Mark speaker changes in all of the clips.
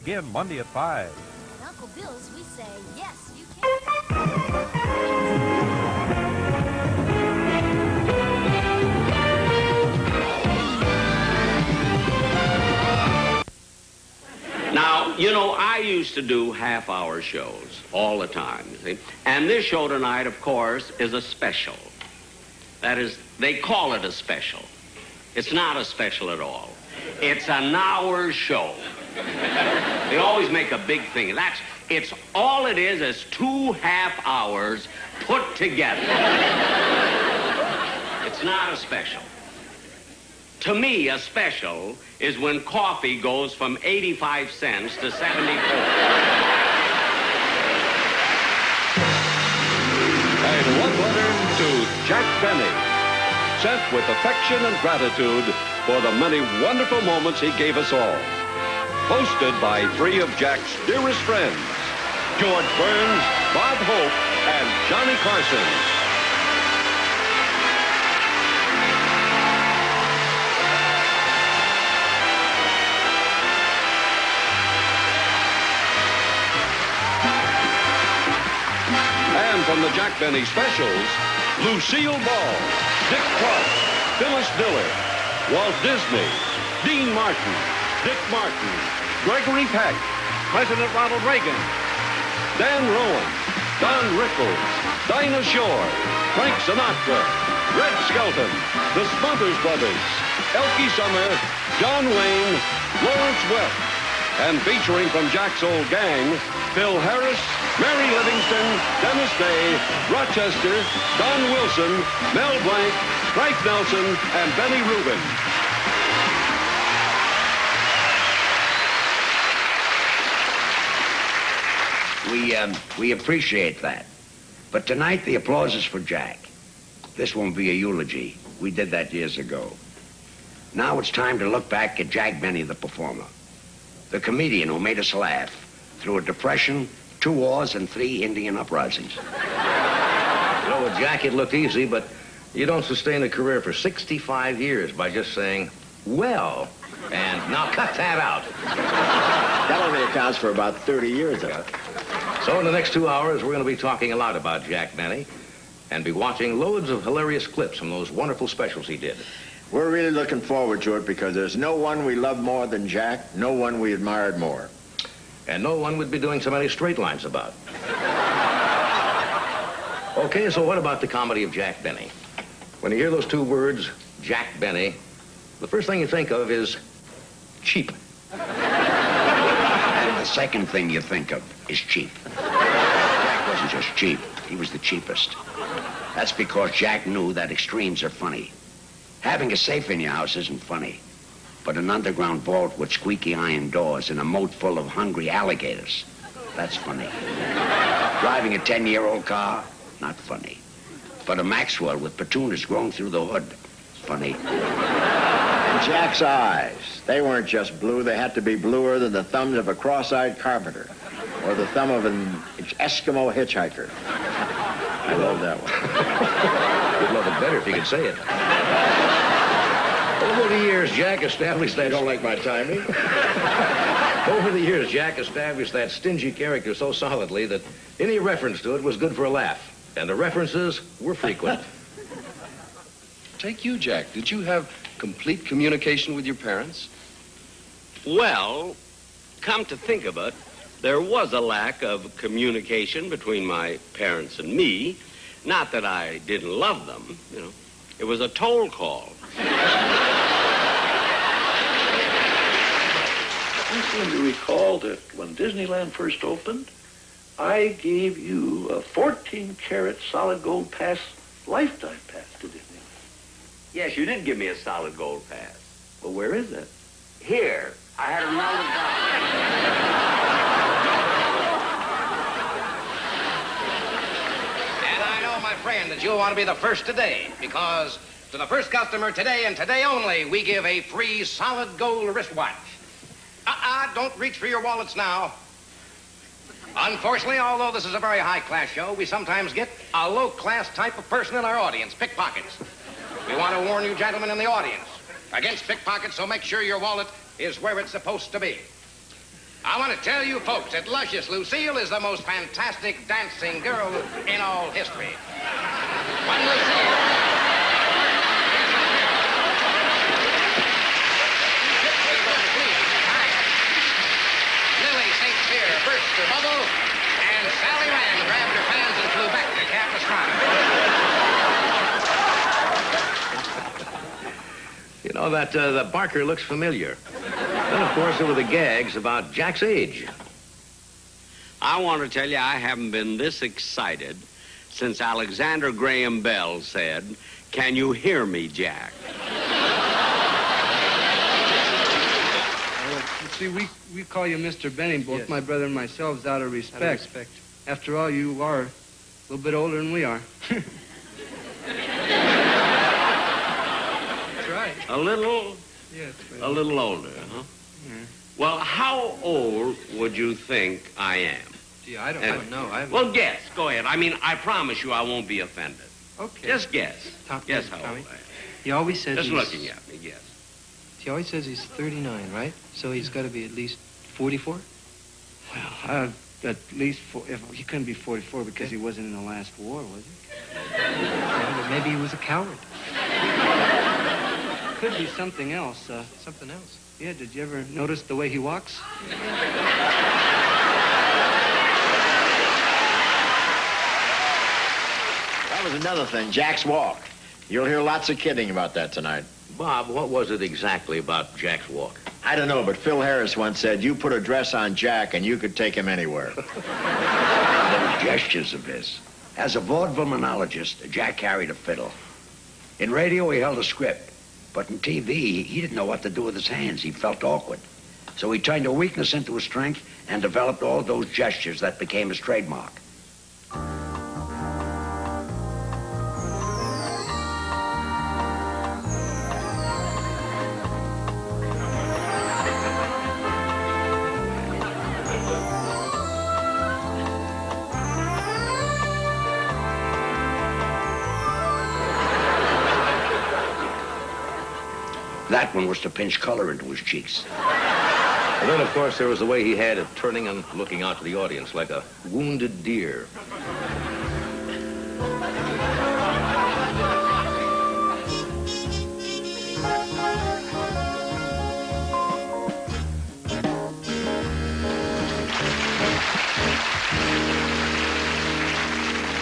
Speaker 1: Again, Monday at 5.
Speaker 2: At Uncle Bill's, we say, yes, you can.
Speaker 3: Now, you know, I used to do half-hour shows all the time, you see. And this show tonight, of course, is a special. That is, they call it a special. It's not a special at all. It's an hour show. They always make a big thing. It's all it is 2 half hours put together. It's not a special. To me, a special is when coffee goes from 85 cents to 74.
Speaker 4: And one letter to Jack Benny, sent with affection and gratitude for the many wonderful moments he gave us all. Posted by 3 of Jack's dearest friends, George Burns, Bob Hope, and Johnny Carson. And from the Jack Benny specials, Lucille Ball, Dick Clark, Phyllis Diller, Walt Disney, Dean Martin, Dick Martin, Gregory Peck, President Ronald Reagan, Dan Rowan, Don Rickles, Dinah Shore, Frank Sinatra, Red Skelton, the Smothers Brothers, Elkie Summer, John Wayne, Lawrence Welk, and featuring from Jack's old gang, Phil Harris, Mary Livingston, Dennis Day, Rochester, Don Wilson, Mel Blanc, Frank Nelson, and Benny Rubin.
Speaker 5: We appreciate that. But tonight, the applause is for Jack. This won't be a eulogy. We did that years ago. Now it's time to look back at Jack Benny, the performer. The comedian who made us laugh through a depression, 2 wars, and 3 Indian uprisings.
Speaker 6: You know, with Jack, it looked easy, but you don't sustain a career for 65 years by just saying, well, and now cut that out.
Speaker 7: That only accounts for about 30 years of it.
Speaker 6: So in the next 2 hours, we're going to be talking a lot about Jack Benny and be watching loads of hilarious clips from those wonderful specials he did.
Speaker 7: We're really looking forward to it because there's no one we love more than Jack, no one we admired more.
Speaker 6: And no one would be doing so many straight lines about. Okay, so what about the comedy of Jack Benny? When you hear those 2 words, Jack Benny, the first thing you think of is cheap.
Speaker 5: And the second thing you think of is cheap. Jack wasn't just cheap, he was the cheapest. That's because Jack knew that extremes are funny. Having a safe in your house isn't funny, but an underground vault with squeaky iron doors and a moat full of hungry alligators, that's funny. Driving a 10-year-old car, not funny. But a Maxwell with petunias growing through the hood, funny.
Speaker 7: And Jack's eyes, they weren't just blue, they had to be bluer than the thumbs of a cross-eyed carpenter or the thumb of an Eskimo hitchhiker. I love that one.
Speaker 6: You'd love it better if you could say it. Over the years, Jack established that...
Speaker 7: You don't like my timing?
Speaker 6: Over the years, Jack established that stingy character so solidly that any reference to it was good for a laugh. And the references were frequent.
Speaker 4: Take you, Jack. Did you have complete communication with your parents?
Speaker 3: Well, come to think of it, there was a lack of communication between my parents and me. Not that I didn't love them, you know. It was a toll call.
Speaker 8: I seem to recall that when Disneyland first opened, I gave you a 14-karat solid gold pass, lifetime pass to Disneyland.
Speaker 3: Yes, you did give me a solid gold pass.
Speaker 8: Well, where is it?
Speaker 3: Here, I had it melted down.
Speaker 6: And I know, my friend, that you'll want to be the first today, because to the first customer today and today only, we give a free solid gold wristwatch. Don't reach for your wallets now. Unfortunately, although this is a very high-class show, we sometimes get a low-class type of person in our audience, pickpockets. We want to warn you gentlemen in the audience against pickpockets, so make sure your wallet is where it's supposed to be. I want to tell you folks that Luscious Lucille is the most fantastic dancing girl in all history. When Lucille... Lily St. Cyr burst her bubble, and Sally Rand grabbed her fans and flew back to Capistrano.
Speaker 1: You know, that Barker looks familiar. Then, of course, there were the gags about Jack's age.
Speaker 3: I want to tell you I haven't been this excited since Alexander Graham Bell said, "Can you hear me, Jack?"
Speaker 9: You see, we call you Mr. Benny, both my brother and myself, out of respect. Out of respect. After all, you are a little bit older than we are. That's right.
Speaker 3: A little?
Speaker 9: Yeah, that's right.
Speaker 3: A little older, huh?
Speaker 9: Yeah.
Speaker 3: Well, how old would you think I am?
Speaker 9: Gee, I don't know.
Speaker 3: Well, guess. Go ahead. I mean, I promise you I won't be offended.
Speaker 9: Okay.
Speaker 3: Just guess. Guess how old
Speaker 10: Tommy?
Speaker 3: I am.
Speaker 10: He always says
Speaker 3: Just
Speaker 10: he's...
Speaker 3: looking at me, guess.
Speaker 10: He always says he's 39, right? So he's got to be at least 44?
Speaker 9: Well, at least he couldn't be 44 because he wasn't in the last war, was he?
Speaker 10: Yeah, but maybe he was a coward.
Speaker 9: Could be something else.
Speaker 10: Something else.
Speaker 9: Yeah, did you ever notice the way he walks?
Speaker 7: That was another thing, Jack's walk. You'll hear lots of kidding about that tonight.
Speaker 1: Bob, what was it exactly about Jack's walk?
Speaker 7: I don't know, but Phil Harris once said, you put a dress on Jack and you could take him anywhere.
Speaker 5: Those gestures of his. As a vaudeville monologist, Jack carried a fiddle. In radio, he held a script. But in TV, he didn't know what to do with his hands. He felt awkward. So he turned a weakness into a strength and developed all those gestures that became his trademark. That one was to pinch color into his cheeks.
Speaker 1: And then, of course, there was the way he had of turning and looking out to the audience like a wounded deer.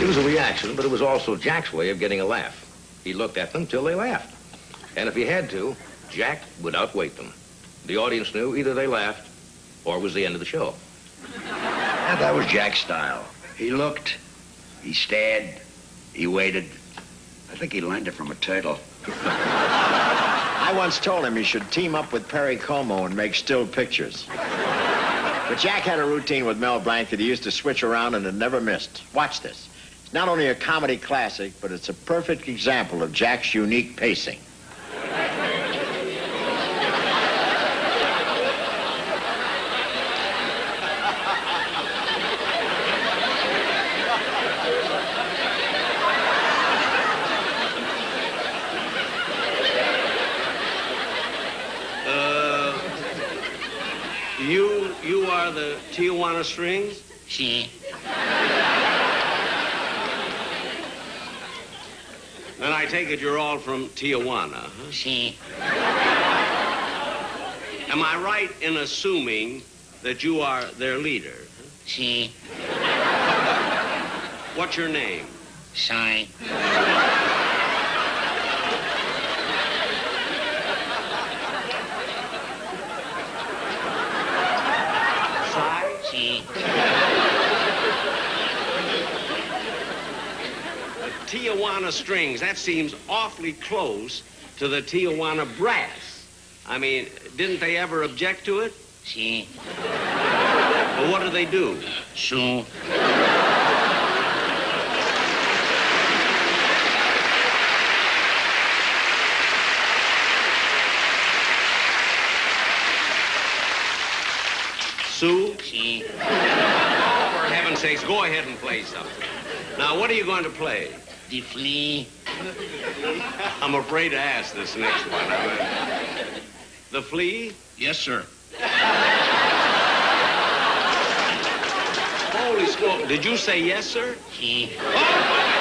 Speaker 1: It was a reaction, but it was also Jack's way of getting a laugh. He looked at them till they laughed. And if he had to, Jack would outweight them. The audience knew either they laughed or it was the end of the show.
Speaker 5: Yeah, that was Jack's style. He looked, he stared, he waited. I think he learned it from a turtle.
Speaker 7: I once told him he should team up with Perry Como and make still pictures. But Jack had a routine with Mel Blanc that he used to switch around and it never missed. Watch this. It's not only a comedy classic, but it's a perfect example of Jack's unique pacing.
Speaker 3: You are the Tijuana Strings?
Speaker 6: Si.
Speaker 3: Then I take it you're all from Tijuana, huh?
Speaker 6: Si.
Speaker 3: Am I right in assuming that you are their leader?
Speaker 6: Si.
Speaker 3: What's your name?
Speaker 6: Si. Si.
Speaker 3: The Tijuana Strings, that seems awfully close to the Tijuana Brass. I mean, didn't they ever object to it?
Speaker 6: Si.
Speaker 3: Well, what do they do?
Speaker 6: Su.
Speaker 3: Sue?
Speaker 6: Si.
Speaker 3: Oh, for heaven's sakes, go ahead and play something. Now, what are you going to play?
Speaker 6: The flea.
Speaker 3: I'm afraid to ask this next one. The flea?
Speaker 6: Yes, sir.
Speaker 3: Holy smoke. Did you say yes, sir?
Speaker 6: Oh,